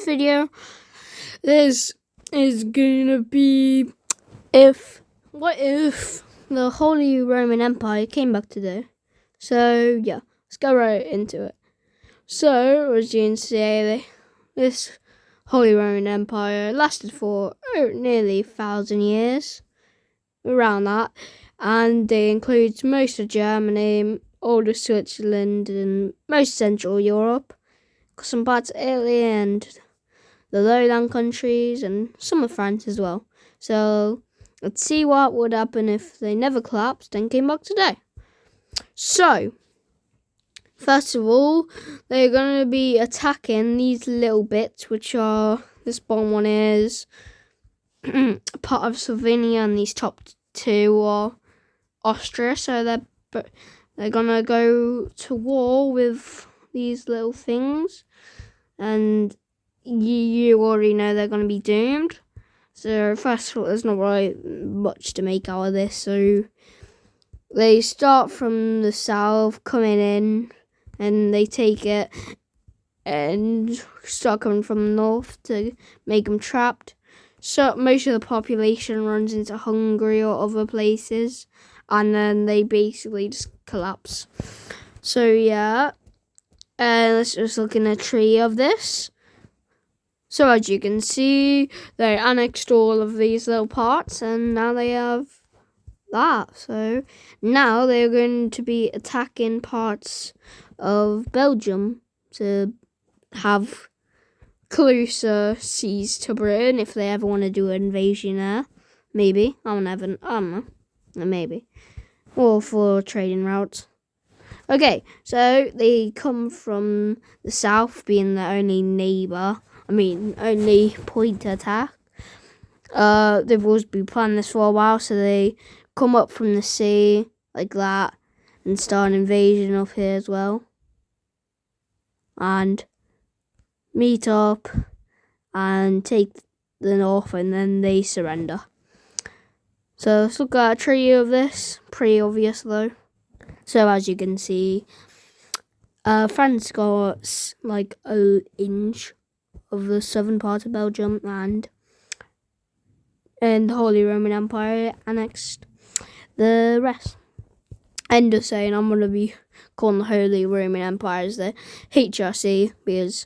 video. This is gonna be what if the Holy Roman Empire came back today? So yeah, let's go right into it. So as you can see, this Holy Roman Empire lasted for nearly 1,000 years, around that, and it includes most of Germany, all of Switzerland, and most Central Europe, some parts of Italy and the lowland countries, and some of France as well. So let's see what would happen if they never collapsed and came back today. So first of all, they're going to be attacking these little bits, which are, this bottom one is part of Slovenia, and these top two are Austria. So they're going to go to war with these little things, and you already know they're going to be doomed. So first of all, there's not really much to make out of this. So they start from the south, coming in, and they take it and start coming from the north to make them trapped. So most of the population runs into Hungary or other places, and then they basically just collapse. So yeah, let's just look in a tree of this. So as you can see, they annexed all of these little parts, and now they have that. So now they're going to be attacking parts of Belgium to have closer seas to Britain if they ever want to do an invasion there. Maybe. I don't know. Maybe. Or for trading routes. Okay, so they come from the south, being the only only point to attack. They've always been planning this for a while, so they come up from the sea like that and start an invasion up here as well. And meet up and take the north, and then they surrender. So let's look at a tree of this. Pretty obvious though. So as you can see, France got like an inch of the southern part of Belgium, and the Holy Roman Empire annexed the rest. End of saying, I'm going to be calling the Holy Roman Empire as the HRC because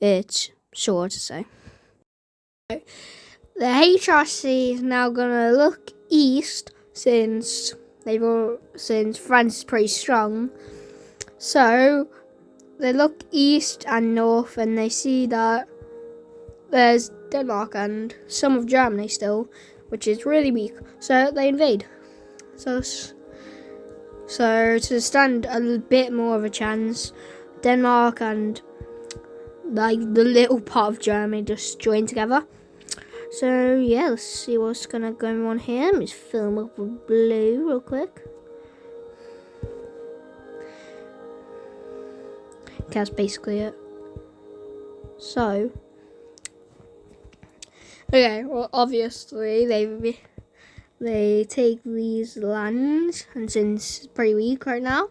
it's short to say. The HRC is now going to look east since France is pretty strong. So they look east and north, and they see that there's Denmark and some of Germany still, which is really weak. So they invade. So to stand a bit more of a chance, Denmark and like the little part of Germany just join together. So yeah, let's see what's gonna go on here. Let me just film up with blue real quick. That's basically it. So, okay, well obviously they take these lands, and since it's pretty weak right now,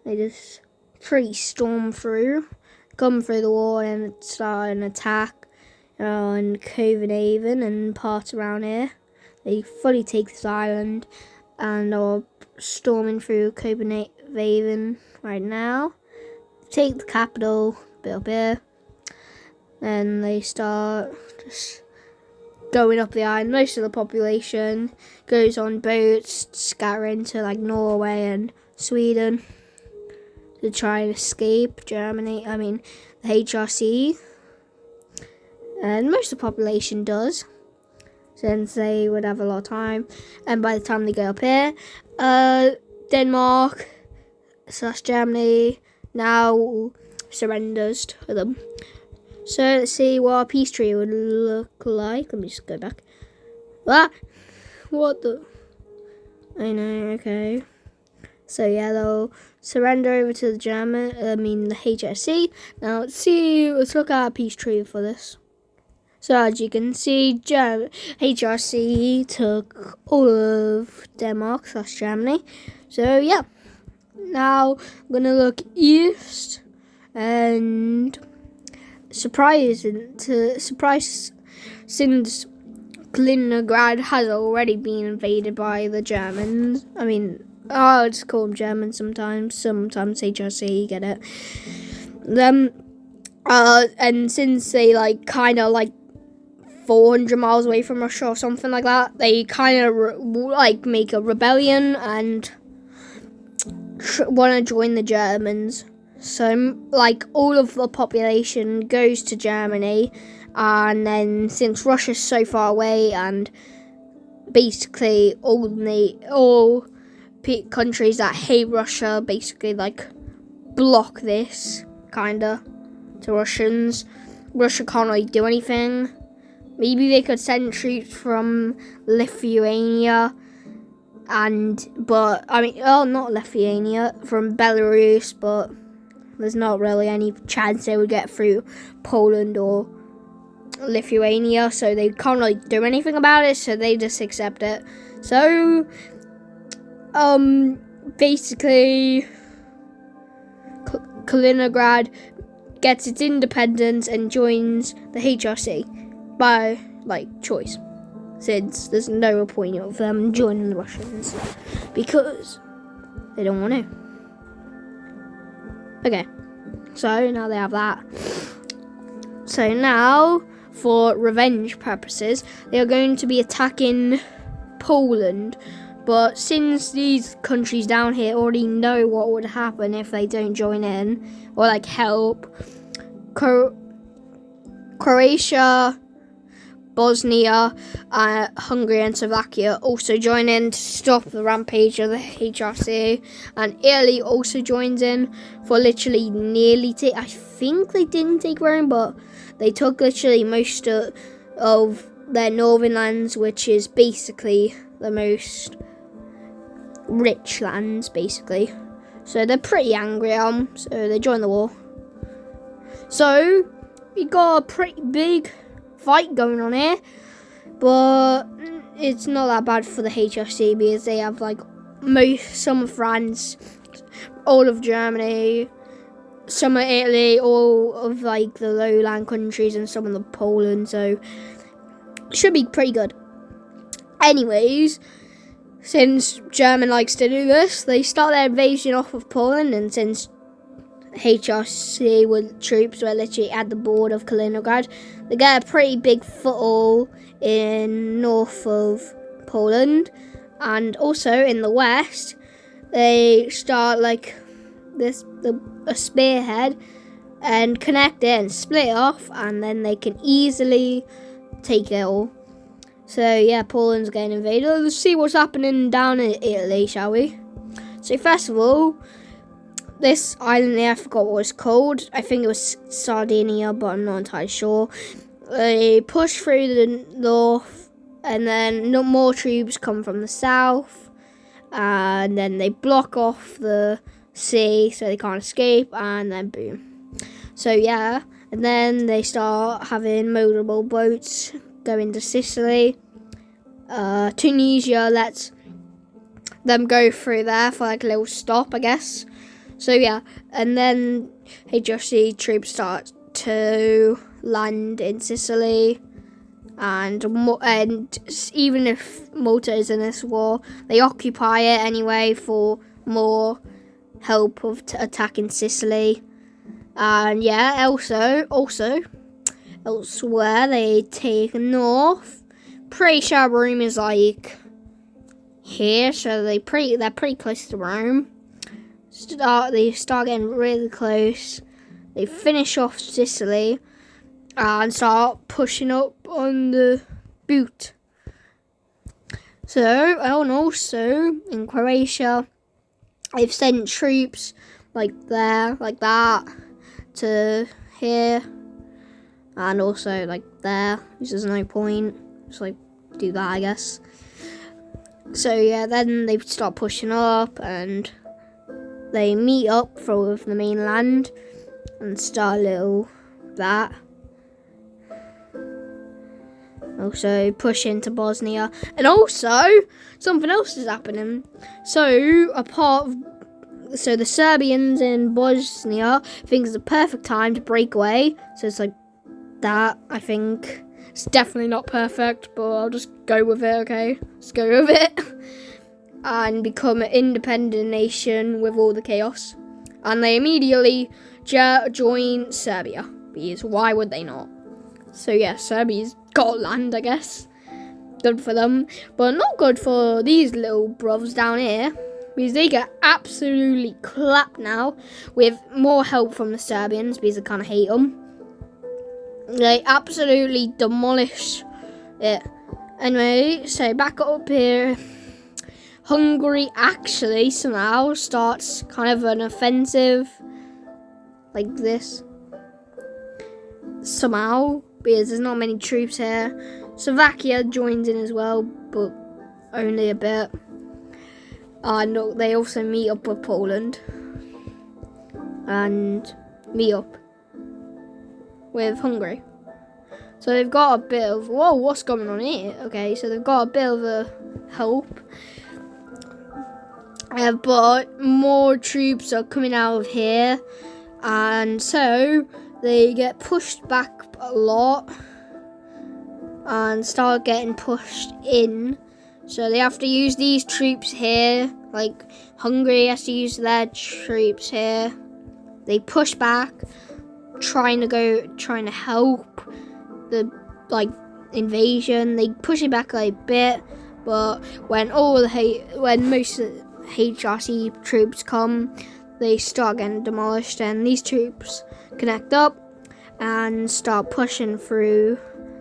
they just pretty storm through, come through the wall, and start an attack on Copenhagen and parts around here. They fully take this island and are storming through Copenhagen right now. Take the capital, bit up here. Then they start just going up the island. Most of the population goes on boats, scattering to like Norway and Sweden to try and escape the HRC. And most of the population does, since they would have a lot of time. And by the time they go up here, Denmark / Germany now surrenders to them. So let's see what a peace treaty would look like. Let me just go back. What the? I know, okay. So yeah, they'll surrender over to the HRC. Now let's look at a peace treaty for this. So as you can see, HRC took all of Denmark / Germany. So yeah, now I'm gonna look east, and surprise since Kaliningrad has already been invaded by the Germans. I mean, I'll just call them Germans sometimes. Sometimes HRC, you get it. And since they kind of 400 miles away from Russia or something like that, they kind of make a rebellion and want to join the Germans. So all of the population goes to Germany, and then since Russia's so far away and basically all countries that hate Russia basically block this kinda to Russians. Russia can't really do anything. Maybe they could send troops from Lithuania not Lithuania, from Belarus, but there's not really any chance they would get through Poland or Lithuania, so they can't really do anything about it, so they just accept it. So basically Kaliningrad gets its independence and joins the HRC by choice, since there's no point of them joining the Russians because they don't want to. Okay, so now they have that. So now, for revenge purposes, they are going to be attacking Poland. But since these countries down here already know what would happen if they don't join in or help, Croatia, Bosnia, Hungary and Slovakia also join in to stop the rampage of the HRC, and Italy also joins in for literally nearly I think they didn't take Rome, but they took literally most of their northern lands, which is basically the most rich lands basically. So they're pretty angry so they join the war. So we got a pretty big fight going on here, but it's not that bad for the HRC because they have some of France, all of Germany, some of Italy, all of the lowland countries, and some of the Poland, so it should be pretty good. Anyways, since German likes to do this, they start their invasion off of Poland, and since HRC troops were literally at the border of Kaliningrad, they get a pretty big foothold in north of Poland, and also in the west they start a spearhead and connect it and split it off, and then they can easily take it all. So yeah, Poland's getting invaded. Let's see what's happening down in Italy, shall we? So first of all, this island there, I forgot what it was called. I think it was Sardinia, but I'm not entirely sure. They push through the north, and then more troops come from the south, and then they block off the sea so they can't escape, and then boom. So yeah, and then they start having motorable boats going to Sicily. Tunisia lets them go through there for a little stop, I guess. So yeah, and then HRC troops start to land in Sicily, and even if Malta is in this war, they occupy it anyway for more help of attacking Sicily. And yeah, also elsewhere they take north. Pretty sure Rome is here, so they're pretty close to Rome. They start getting really close. They finish off Sicily and start pushing up on the boot. So, and also in Croatia, they've sent troops there, like that, to here, and also there, which is no point. Just do that, I guess. So yeah, then they start pushing up and they meet up with the mainland and start a little that. Also push into Bosnia, and also something else is happening. So the Serbians in Bosnia think it's the perfect time to break away. So it's that, I think. It's definitely not perfect, but I'll just go with it, okay? Let's go with it. And become an independent nation with all the chaos. And they immediately join Serbia, because why would they not? So yeah, Serbia's got land, I guess. Good for them, but not good for these little brovs down here, because they get absolutely clapped now with more help from the Serbians, because I kind of hate them. They absolutely demolish it. Anyway, so back up here. Hungary actually somehow starts kind of an offensive like this. Somehow, because there's not many troops here. Slovakia joins in as well, but only a bit. And they also meet up with Poland. And meet up with Hungary. So they've got a bit of, whoa, what's going on here? Okay, so they've got a bit of a help. But more troops are coming out of here. And so they get pushed back a lot. And start getting pushed in. So they have to use these troops here. Like Hungary has to use their troops here. They push back, trying to help the invasion. They push it back a bit, but when most of the HRC troops come, they start getting demolished, and these troops connect up and start pushing through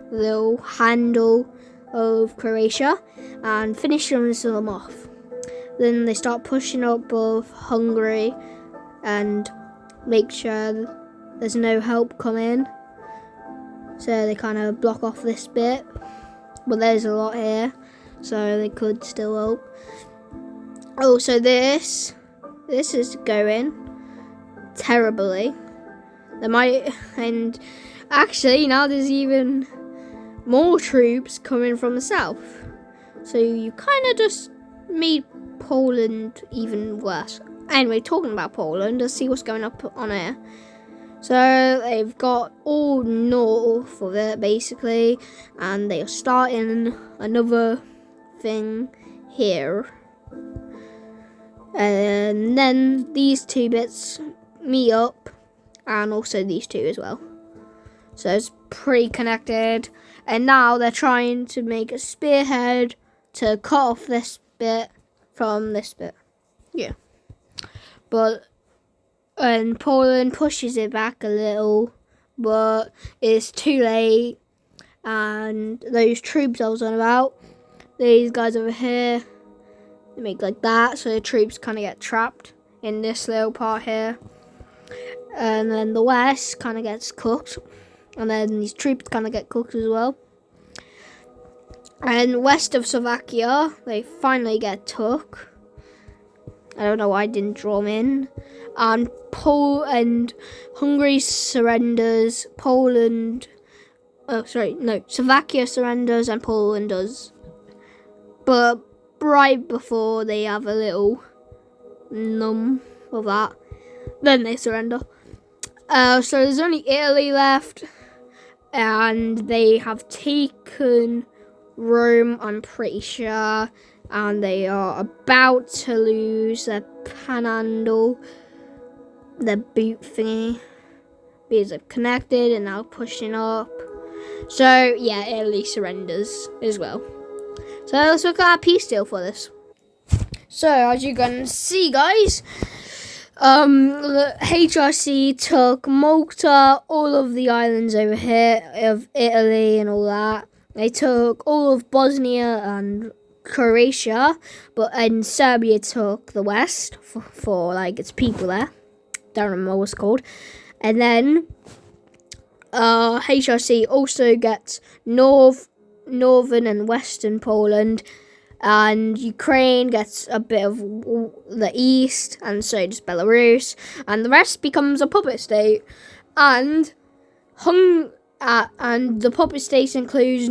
the little handle of Croatia and finish them off. Then they start pushing up of Hungary and make sure there's no help coming. So they kind of block off this bit, but there's a lot here, so they could still help. Also, this is going terribly. And actually now there's even more troops coming from the south. So you kind of just made Poland even worse. Anyway, talking about Poland, let's see what's going up on here. So they've got all north of it basically, and they are starting another thing here. And then these two bits meet up, and also these two as well. So it's pretty connected. And now they're trying to make a spearhead to cut off this bit from this bit. Yeah. And Poland pushes it back a little, but it's too late. And those troops I was on about, these guys over here, they make like that, so the troops kind of get trapped in this little part here. And then the west kind of gets cooked, and then these troops kind of get cooked as well. And west of Slovakia, they finally get took. I don't know why I didn't draw them in. And Hungary surrenders, Slovakia surrenders and Poland does. But right before they have a little numb of that, then they surrender. So there's only Italy left, and they have taken Rome, I'm pretty sure, and they are about to lose their panhandle, their boot thingy, because they've connected and now pushing up. So yeah, Italy surrenders as well. So let's look at our peace deal for this. So as you can see, guys, the HRC took Malta, all of the islands over here of Italy and all that. They took all of Bosnia and Croatia, and Serbia took the west for like its people there. Don't remember what it's called. And then HRC also gets northern and western Poland, and Ukraine gets a bit of the east, and so does Belarus, and the rest becomes a puppet state. And the puppet states includes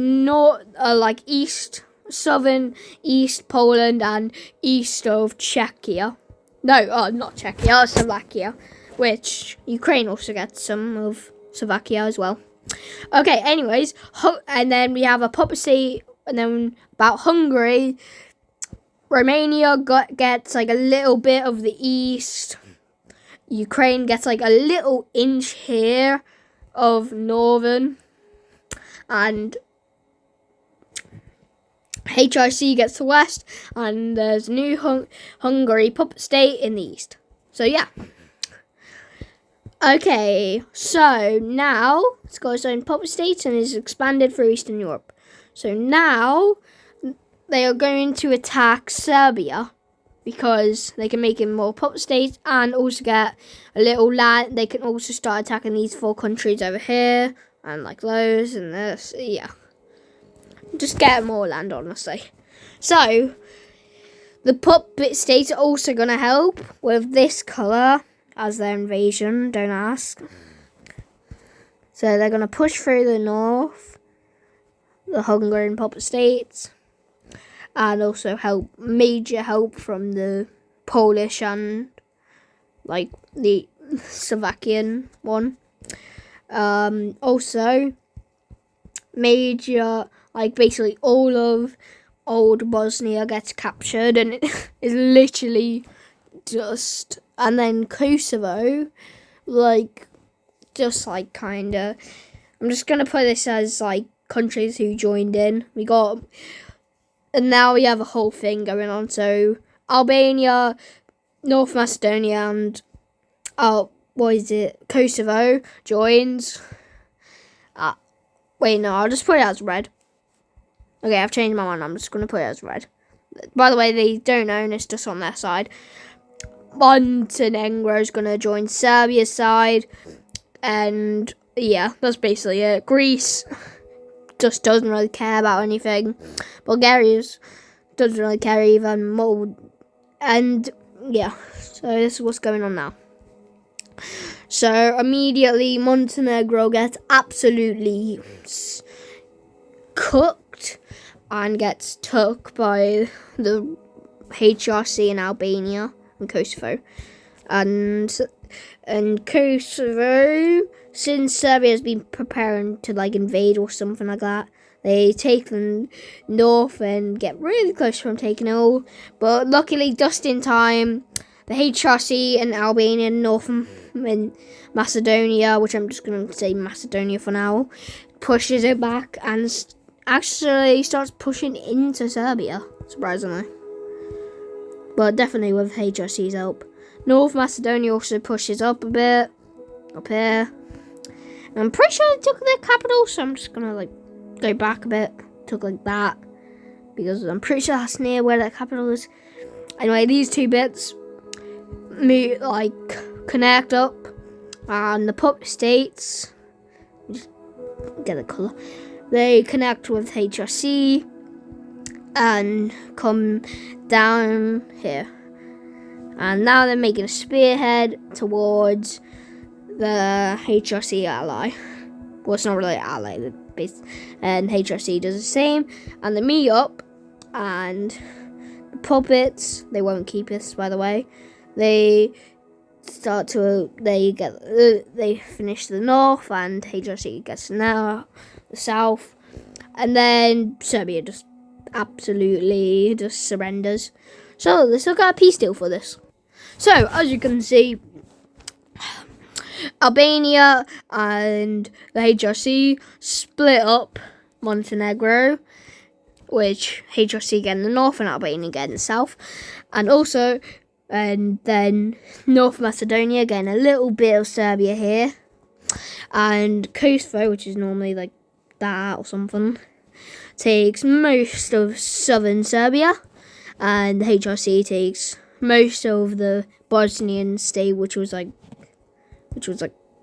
southern east Poland and east of Czechia. No, not Czechia, Slovakia, which Ukraine also gets some of Slovakia as well. Okay, anyways, and then we have a puppet state, and then about Hungary. Romania gets like a little bit of the east. Ukraine gets like a little inch here of northern. And HRC gets the west. And there's new Hungary puppet state in the east. So yeah. Okay, so now it's got its own puppet states and is expanded through Eastern Europe. So now they are going to attack Serbia because they can make it more puppet states and also get a little land. They can also start attacking these 4 countries over here and like those and this. Yeah, just get more land, honestly. So the puppet states are also going to help with this colour as their invasion, don't ask. So they're going to push through the north, the Hungarian puppet states, and also major help from the Polish and like the Slovakian one. Also major, like basically all of old Bosnia gets captured, and it is literally just, and then Kosovo, like just like kinda, I'm just gonna put this as like countries who joined in. And now we have a whole thing going on. So Albania, North Macedonia, and Kosovo joins. Wait, no, I'll just put it as red. Okay, I've changed my mind. I'm just going to put it as red. By the way, they don't own, it's just on their side. Montenegro is going to join Serbia's side. And yeah, that's basically it. Greece just doesn't really care about anything. Bulgaria doesn't really care either. And yeah, so this is what's going on now. So immediately Montenegro gets absolutely cooked and gets took by the HRC in Albania and Kosovo. And Kosovo, since Serbia has been preparing to like invade or something like that, they take them north and get really close from taking it all. But luckily, just in time, the HRC and Albania, North and Macedonia, which I'm just going to say Macedonia for now, pushes it back and actually starts pushing into Serbia, surprisingly. But definitely with HRC's help. North Macedonia also pushes up a bit, up here. And I'm pretty sure they took their capital, so I'm just going to like go back a bit, took like that, because I'm pretty sure that's near where their capital is. Anyway, these two bits connect up, and the puppet states, just get the colour, they connect with HRC and come down here. And now they're making a spearhead towards the HRC ally. Well, it's not really an ally, and HRC does the same. And they meet up, and the puppets, they won't keep this, by the way. They finish the north, and HRC gets now the south. And then Serbia just absolutely just surrenders. So let's look at a peace deal for this. So as you can see, Albania and the HRC split up Montenegro, which HRC get in the north and Albania get in the south. And then North Macedonia getting a little bit of Serbia here. And Kosovo, which is normally like that or something, takes most of southern Serbia. And the HRC takes most of the Bosnian state, which was like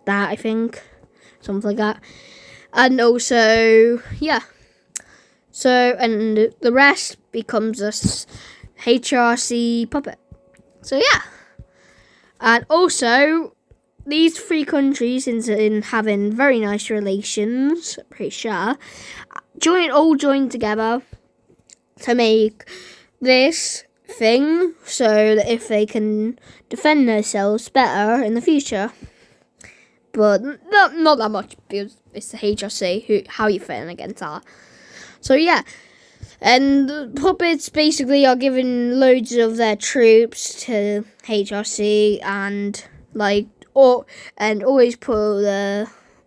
that, I think, something like that. And also, yeah. So, and the rest becomes a HRC puppet. So yeah. And also, these 3 countries, in having very nice relations, pretty sure, all joined together to make this thing so that if they can defend themselves better in the future. but not that much because it's the HRC. How you feeling against that? So yeah, and the puppets basically are giving loads of their troops to HRC and always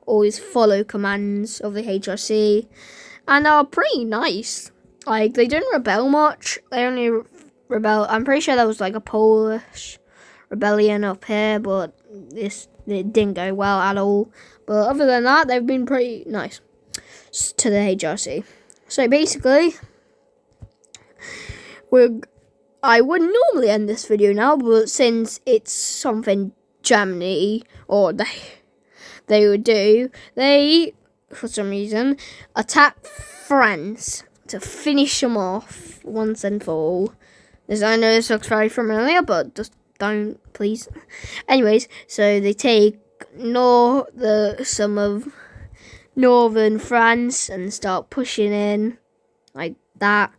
always follow commands of the HRC, and are pretty nice. Like, they don't rebel much. They only rebel. I'm pretty sure there was like a Polish rebellion up here, but it didn't go well at all. But other than that, they've been pretty nice to the HRC. So basically, I would normally end this video now, but since it's something Germany or they would do, they for some reason attack France to finish them off once and for all. As I know this looks very familiar, but just don't, please. Anyways, so they take some of northern France and start pushing in like that.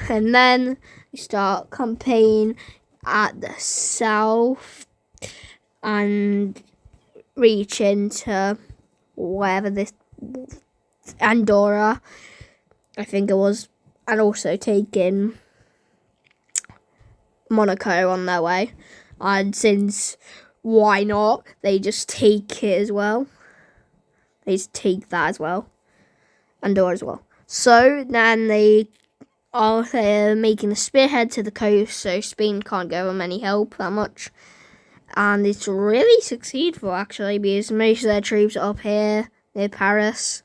And then they start campaign at the south and reach into wherever this Andorra, I think it was, and also taking Monaco on their way. And since why not, they just take it as well. They just take that as well, Andorra as well. So then they are making a spearhead to the coast, so Spain can't give them any help that much. And it's really successful actually, because most of their troops are up here near Paris.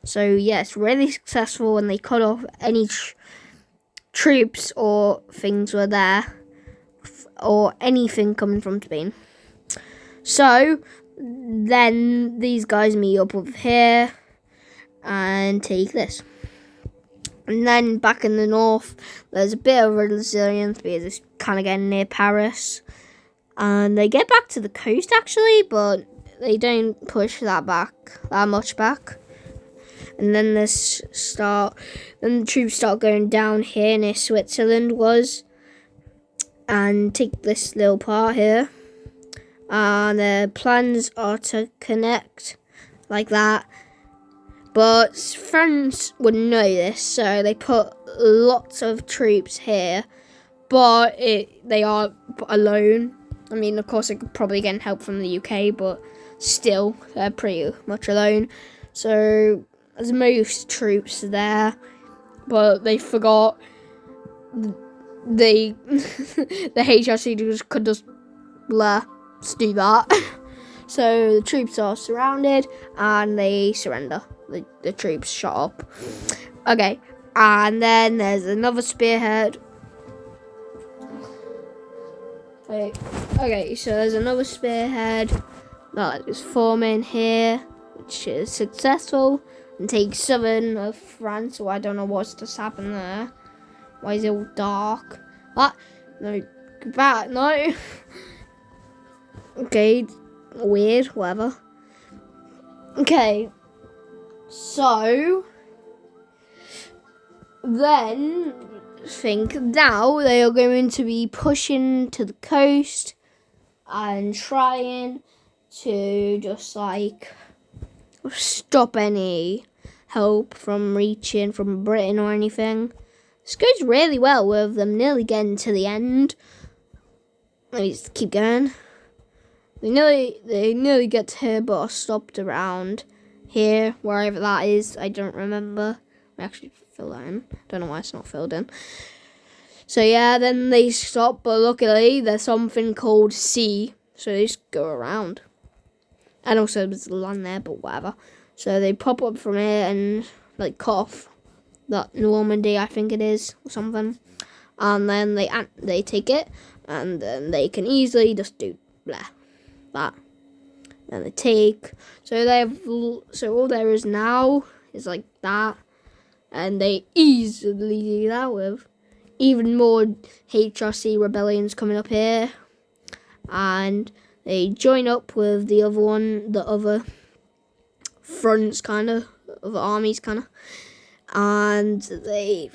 So yeah, it's really successful, and they cut off any troops or things were there, or anything coming from Spain. So then these guys meet up with here and take this. And then back in the north, there's a bit of resilience because it's kind of getting near Paris. And they get back to the coast actually, but they don't push that much back. And then the troops start going down here near Switzerland and take this little part here. And their plans are to connect like that. But France would know this, so they put lots of troops here. But they are alone. I mean, of course, they could probably get help from the UK, but still, they're pretty much alone. So there's most troops there, but they forgot the HRC could just do that. So the troops are surrounded and they surrender. The troops shut up. Okay, and then there's another spearhead. Okay, so there's another spearhead that is forming here, which is successful, and takes southern of France. So I don't know what's just happened there. Why is it all dark? What? No, go back. No. Okay, weird. Whatever. Okay, so then think now they are going to be pushing to the coast and trying to just like stop any help from reaching from Britain or anything. This goes really well with them nearly getting to the end. Let me just keep going. They nearly get to here, but are stopped around here, wherever that is. I don't remember. I actually fill that in. Don't know why it's not filled in. So yeah, then they stop, but luckily there's something called sea, so they just go around. And also there's land there, but whatever. So they pop up from here and like cut off that Normandy, I think it is, or something. And then they take it, and then they can easily just do that. And they take. So all there is now is like that, and they easily do that with even more HRC rebellions coming up here, and they join up with the other fronts kind of armies kind of, and they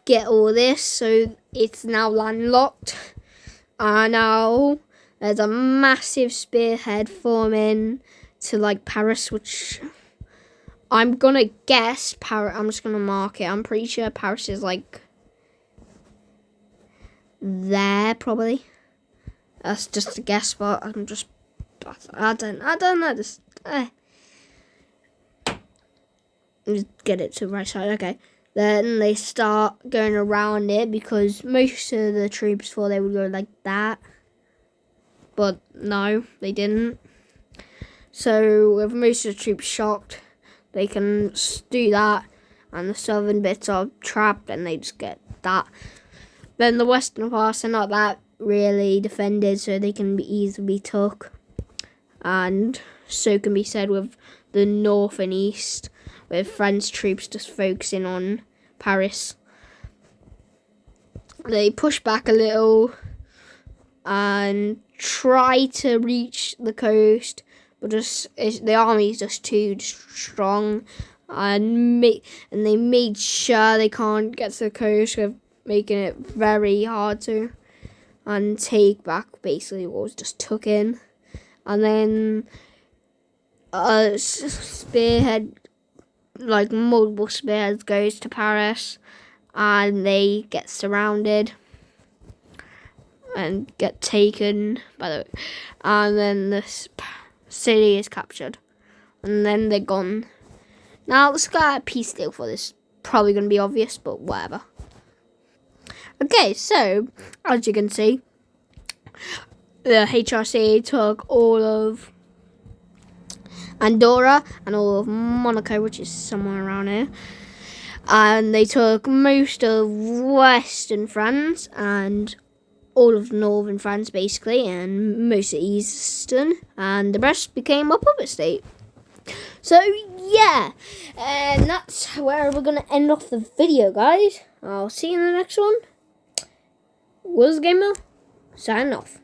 get all this. So it's now landlocked, and now There's a massive spearhead forming to like Paris, which I'm gonna guess Paris. I'm just gonna mark it. I'm pretty sure Paris is like there, probably. That's just a guess, but I don't know. Just get it to the right side. Okay. Then they start going around it because most of the troops thought they would go like that. But no, they didn't. So with most of the troops shocked, they can do that. And the southern bits are trapped and they just get that. Then the western parts are not that really defended, so they can be easily took. And so can be said with the north and east, with French troops just focusing on Paris. They push back a little and try to reach the coast, but the army is just too strong, and they made sure they can't get to the coast, with making it very hard to, and take back basically what was just took in. And then spearhead, like multiple spearheads, goes to Paris, and they get surrounded and get taken by the, and then the city is captured, and then they're gone. Now let's get a peace deal for this. Probably going to be obvious, but whatever. Okay, so as you can see, the HRC took all of Andorra and all of Monaco, which is somewhere around here. And they took most of western France and all of northern France, basically, and most of eastern. And the rest became a puppet state. So, yeah. And that's where we're going to end off the video, guys. I'll see you in the next one. Was Gamer signing off.